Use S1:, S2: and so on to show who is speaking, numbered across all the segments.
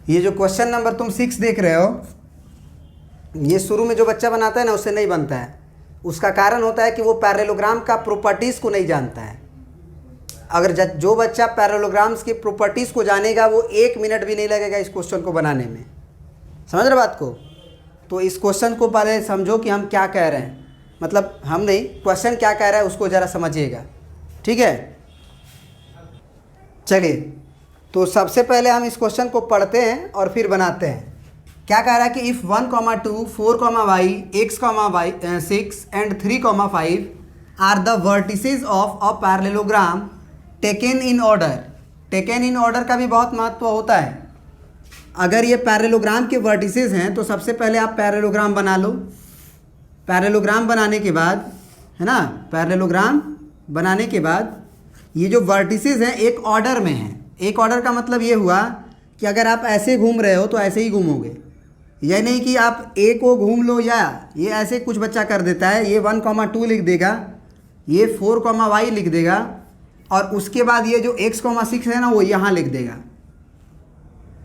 S1: ये जो question number तुम 6 देख रहे हो, ये शुरू में जो बच्चा बनाता है ना उससे नहीं बनता है। उसका कारण होता है कि वो पैरेललोग्राम का प्रॉपर्टीज़ को नहीं जानता है। अगर जो बच्चा पैरेललोग्राम्स की प्रॉपर्टीज़ को जानेगा वो 1 मिनट भी नहीं लगेगा इस क्वेश्चन को बनाने में। समझ रहे बात को? तो इस क्वेश्चन को पहले समझो कि हम क्या कह रहे हैं, मतलब हम नहीं, क्वेश्चन क्या कह रहा है उसको ज़रा समझिएगा, ठीक है। चलिए, तो सबसे पहले हम इस क्वेश्चन को पढ़ते हैं और फिर बनाते हैं। क्या कह रहा है कि if 1, 2, 4, y, x, y 6 and 3, 5 are the vertices of a parallelogram taken in order. Taken in order का भी बहुत महत्व होता है। अगर ये पैरेललोग्राम के वर्टिसेस हैं तो सबसे पहले आप पैरेललोग्राम बना लो। पैरेललोग्राम बनाने के बाद, है ना, पैरेललोग्राम बनाने के बाद ये जो वर्टिसेस हैं एक ऑर्डर में हैं। एक ऑर्डर का मतलब ये हुआ कि अगर आप ऐसे घूम रहे हो तो ऐसे ही घूमोगे। यह नहीं कि आप ए को घूम लो, या ये ऐसे कुछ बच्चा कर देता है, ये 1, 2 लिख देगा, ये 4, y लिख देगा, और उसके बाद ये जो x, 6 है ना वो यहाँ लिख देगा।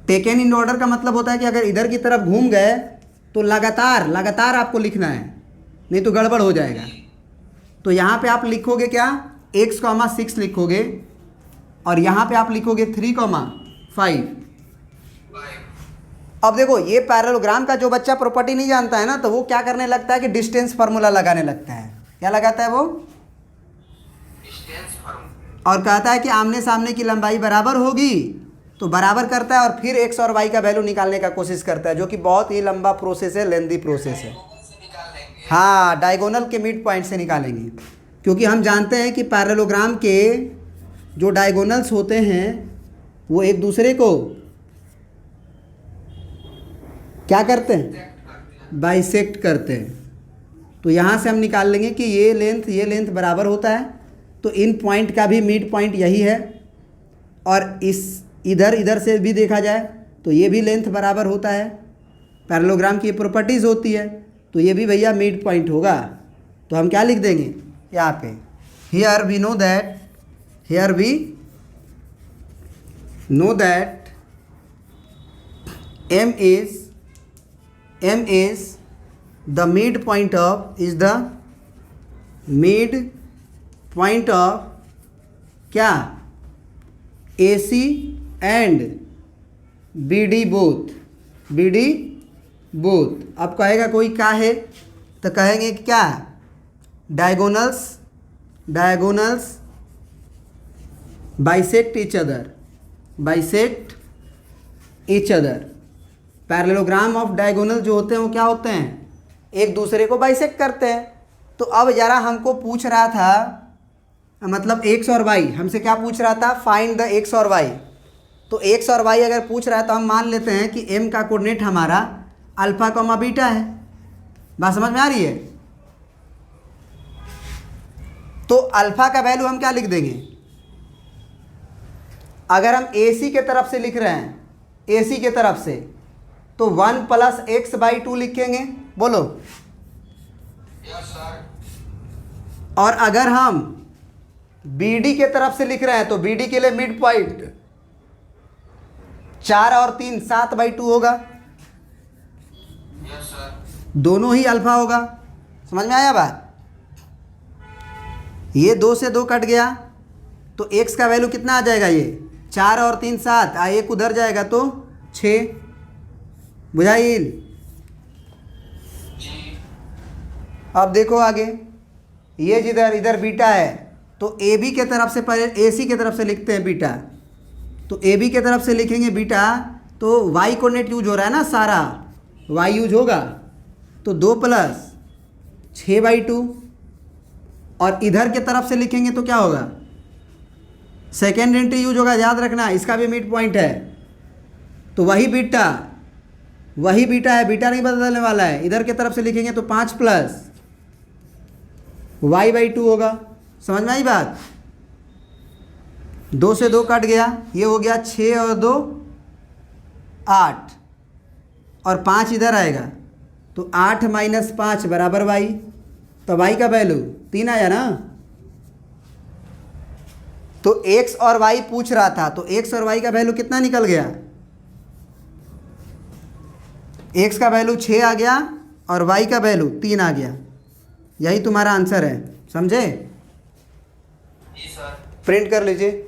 S1: टेकन इन ऑर्डर का मतलब होता है कि अगर इधर की तरफ घूम गए तो लगातार आपको लिखना है, नहीं तो गड़बड़ हो जाएगा। तो यहाँ पे आप लिखोगे क्या, x, 6 लिखोगे, और यहाँ पे आप लिखोगे 3, 5। अब देखो, ये पैरेललोग्राम का जो बच्चा प्रॉपर्टी नहीं जानता है ना, तो वो क्या करने लगता है कि डिस्टेंस फार्मूला लगाने लगता है। क्या लगाता है वो? Distance formula. और कहता है कि आमने सामने की लंबाई बराबर होगी, तो बराबर करता है और फिर x और y का वैल्यू निकालने का कोशिश करता है, जो कि बहुत ही लंबा प्रोसेस है, लेंदी प्रोसेस है। हाँ, डायगोनल के मिड पॉइंट से निकालेंगे, क्योंकि हम जानते हैं कि पैरेललोग्राम के जो डायगोनल्स होते हैं वो एक दूसरे को क्या करते हैं, बाइसेक्ट करते हैं। तो यहाँ से हम निकाल लेंगे कि ये लेंथ बराबर होता है, तो इन पॉइंट का भी मिड पॉइंट यही है, और इस इधर से भी देखा जाए तो ये भी लेंथ बराबर होता है। पैरेललोग्राम की प्रॉपर्टीज़ होती है, तो ये भी भैया मिड पॉइंट होगा। तो हम क्या लिख देंगे यहाँ पे, here we know that m is the midpoint of क्या, AC and BD बोथ। अब कहेगा कोई क्या है, तो कहेंगे कि क्या, diagonals bisect each other. Parallelogram of diagonal जो होते हैं वो क्या होते हैं, एक दूसरे को बाइसेक्ट करते हैं। तो अब जरा हमको पूछ रहा था, मतलब x और y, हमसे क्या पूछ रहा था, फाइंड द x और y। तो x और y अगर पूछ रहा है तो हम मान लेते हैं कि m का कोऑर्डिनेट हमारा अल्फा, बीटा है। बात समझ में आ रही है? तो अल्फा का वैल्यू हम क्या लिख देंगे, अगर हम AC के तरफ से लिख रहे हैं, AC के तरफ से, तो 1 + x/2 लिखेंगे। बोलो। Yes sir. और अगर हम BD के तरफ से लिख रहे हैं तो BD के लिए मिड पॉइंट 4 और 3 7/2 होगा। Yes sir. दोनों ही अल्फा होगा। समझ में आया बात? ये 2 से 2 कट गया, तो x का वैल्यू कितना आ जाएगा, ये 4 और 3 7, एक उधर जाएगा तो 6। बुझाइल? अब देखो आगे, ये जिधर इधर बीटा है, तो AB के तरफ से पहले AC के तरफ से लिखते हैं बीटा। तो AB के तरफ से लिखेंगे बीटा, तो y कोऑर्डिनेट यूज हो रहा है ना, सारा y यूज होगा, तो 2 + 6/2। और इधर के तरफ से लिखेंगे तो क्या होगा, सेकेंड एंट्री यूज होगा, याद रखना, इसका भी मिड पॉइंट है। तो वही बीटा है, बीटा नहीं बदलने वाला है। इधर के तरफ से लिखेंगे तो 5 + y/2 होगा। समझ में आई बात? 2 से 2 कट गया, ये हो गया 6 और 2 8, और 5 इधर आएगा, तो 8 - 5 बराबर y। तो y का वैल्यू 3 आया ना। तो x और y पूछ रहा था, तो x और y का वैल्यू कितना निकल गया, एक्स का वैल्यू 6 आ गया और वाई का वैल्यू 3 आ गया। यही तुम्हारा आंसर है, समझे?
S2: जी सर।
S1: प्रिंट कर लीजिए।